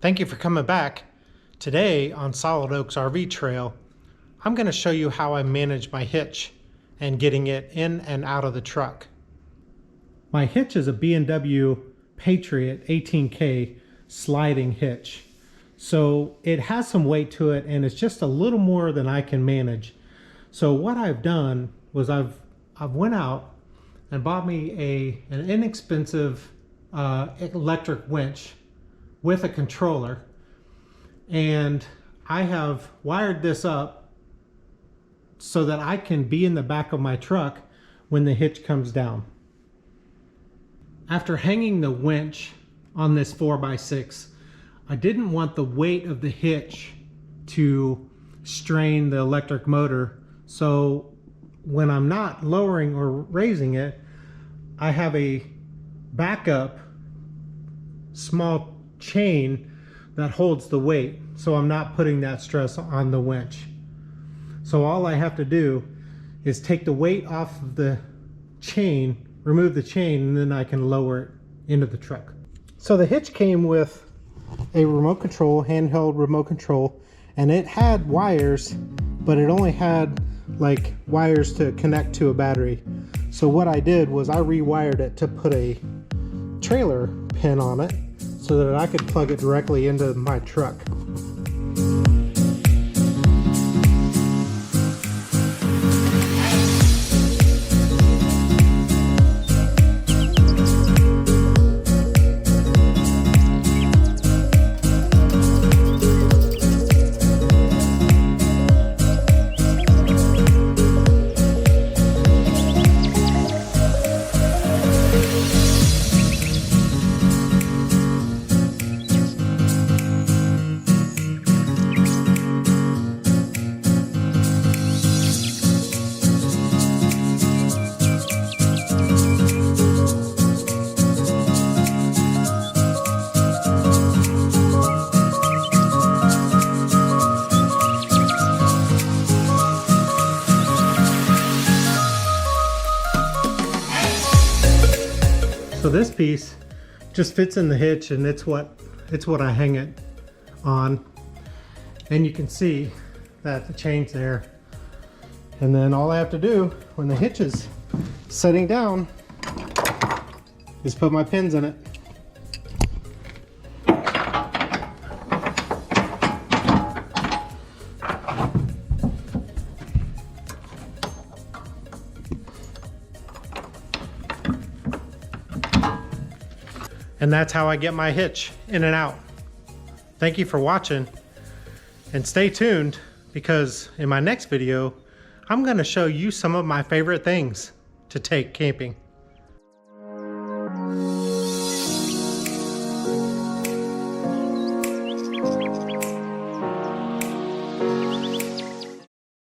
Thank you for coming back. Today on Solid Oaks RV Trail, I'm going to show you how I manage my hitch and getting it in and out of the truck. My hitch is a B&W Patriot 18K sliding hitch. So it has some weight to it and it's just a little more than I can manage. So what I've done was I've went out and bought me an inexpensive electric winch with a controller, and I have wired this up so that I can be in the back of my truck when the hitch comes down. After hanging the winch on this 4x6, I didn't want the weight of the hitch to strain the electric motor, so when I'm not lowering or raising it, I have a backup small chain that holds the weight, so I'm not putting that stress on the winch. So all I have to do is take the weight off of the chain, remove the chain, and then I can lower it into the truck. So the hitch came with a remote control, handheld remote control, and it had wires, but it only had like wires to connect to a battery. So what I did was I rewired it to put a trailer pin on it so that I could plug it directly into my truck. So this piece just fits in the hitch, and it's what I hang it on. And you can see that the chain's there. And then all I have to do when the hitch is setting down is put my pins in it. And that's how I get my hitch in and out. Thank you for watching, and stay tuned, because in my next video, I'm going to show you some of my favorite things to take camping.